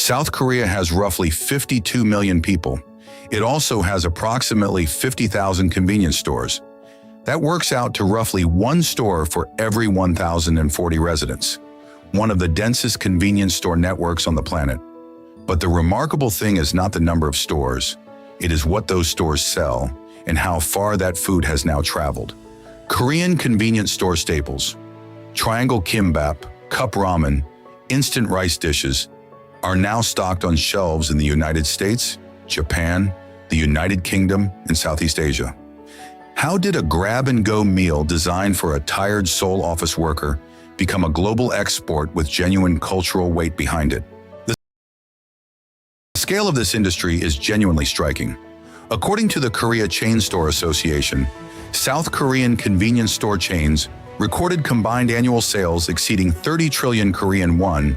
South Korea has roughly 52 million people. It also has approximately 50,000 convenience stores. That works out to roughly one store for every 1,040 residents, one of the densest convenience store networks on the planet. But the remarkable thing is not the number of stores, it is what those stores sell and how far that food has now traveled. Korean convenience store staples, triangle kimbap, cup ramen, instant rice dishes, are now stocked on shelves in the United States, Japan, the United Kingdom, and Southeast Asia. How did a grab-and-go meal designed for a tired Seoul office worker become a global export with genuine cultural weight behind it? The scale of this industry is genuinely striking. According to the Korea Chain Store Association, South Korean convenience store chains recorded combined annual sales exceeding 30 trillion Korean won,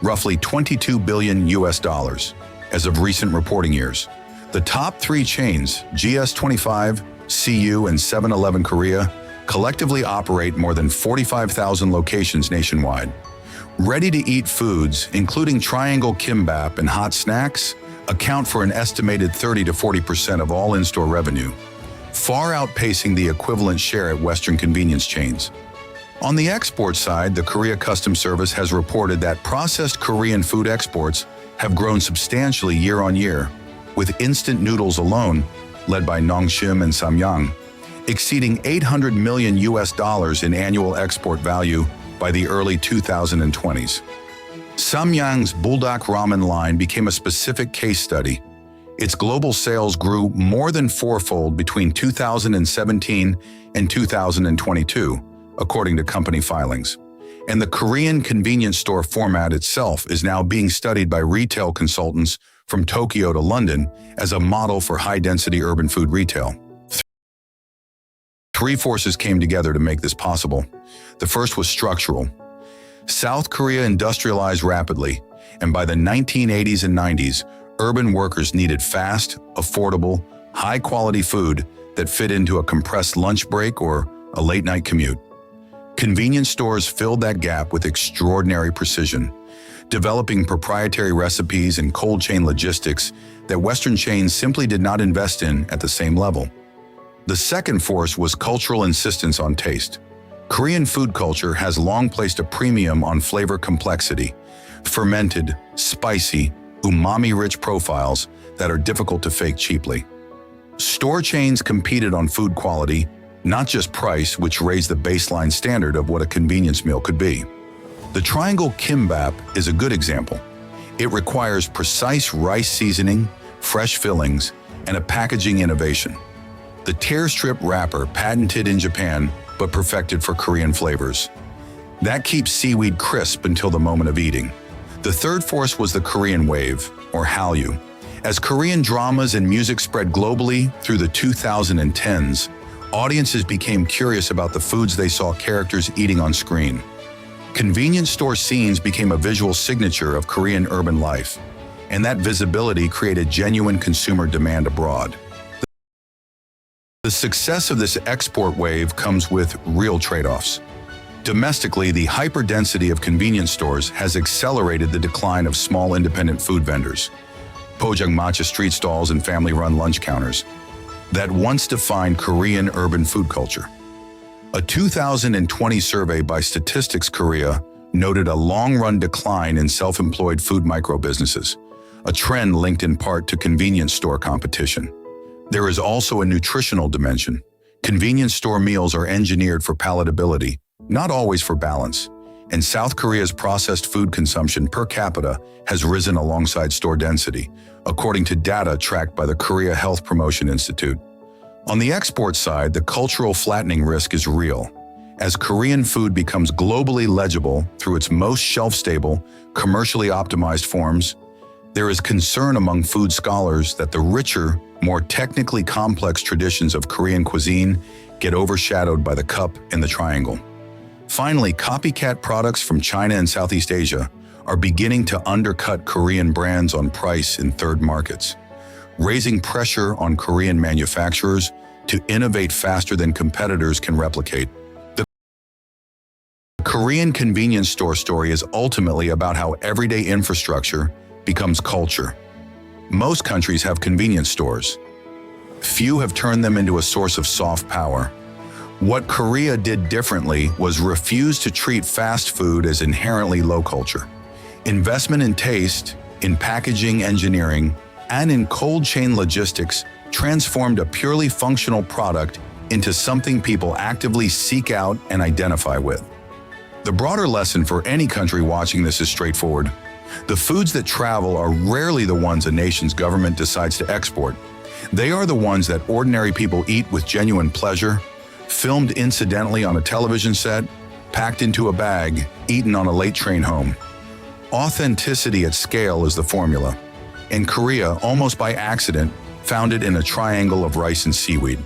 roughly $22 billion as of recent reporting years. The top three chains, GS25, CU, and 7-Eleven Korea, collectively operate more than 45,000 locations nationwide. Ready-to-eat foods, including triangle kimbap and hot snacks, account for an estimated 30 to 40% of all in-store revenue, far outpacing the equivalent share at Western convenience chains. On the export side, the Korea Customs Service has reported that processed Korean food exports have grown substantially year on year, with instant noodles alone, led by Nongshim and Samyang, exceeding $800 million in annual export value by the early 2020s. Samyang's Buldak ramen line became a specific case study. Its global sales grew more than fourfold between 2017 and 2022, according to company filings. And the Korean convenience store format itself is now being studied by retail consultants from Tokyo to London as a model for high-density urban food retail. Three forces came together to make this possible. The first was structural. South Korea industrialized rapidly, and by the 1980s and 90s, urban workers needed fast, affordable, high-quality food that fit into a compressed lunch break or a late-night commute. Convenience stores filled that gap with extraordinary precision, developing proprietary recipes and cold chain logistics that Western chains simply did not invest in at the same level. The second force was cultural insistence on taste. Korean food culture has long placed a premium on flavor complexity, fermented, spicy, umami-rich profiles that are difficult to fake cheaply. Store chains competed on food quality, not just price, which raised the baseline standard of what a convenience meal could be. The triangle kimbap is a good example. It requires precise rice seasoning, fresh fillings, and a packaging innovation. The tear strip wrapper, patented in Japan, but perfected for Korean flavors. That keeps seaweed crisp until the moment of eating. The third force was the Korean wave, or Hallyu. As Korean dramas and music spread globally through the 2010s, audiences became curious about the foods they saw characters eating on screen. Convenience store scenes became a visual signature of Korean urban life, and that visibility created genuine consumer demand abroad. The success of this export wave comes with real trade-offs. Domestically, the hyperdensity of convenience stores has accelerated the decline of small independent food vendors, pojangmacha street stalls and family-run lunch counters, that once defined Korean urban food culture. A 2020 survey by Statistics Korea noted a long-run decline in self-employed food micro-businesses, a trend linked in part to convenience store competition. There is also a nutritional dimension. Convenience store meals are engineered for palatability, not always for balance, and South Korea's processed food consumption per capita has risen alongside store density, according to data tracked by the Korea Health Promotion Institute. On the export side, the cultural flattening risk is real. As Korean food becomes globally legible through its most shelf-stable, commercially optimized forms, there is concern among food scholars that the richer, more technically complex traditions of Korean cuisine get overshadowed by the cup and the triangle. Finally, copycat products from China and Southeast Asia are beginning to undercut Korean brands on price in third markets, raising pressure on Korean manufacturers to innovate faster than competitors can replicate. The Korean convenience store story is ultimately about how everyday infrastructure, becomes culture. Most countries have convenience stores. Few have turned them into a source of soft power. What Korea did differently was refuse to treat fast food as inherently low culture. Investment in taste, in packaging engineering, and in cold chain logistics transformed a purely functional product into something people actively seek out and identify with. The broader lesson for any country watching this is straightforward. The foods that travel are rarely the ones a nation's government decides to export. They are the ones that ordinary people eat with genuine pleasure, filmed incidentally on a television set, packed into a bag, eaten on a late train home. Authenticity at scale is the formula. And Korea, almost by accident, found it in a triangle of rice and seaweed.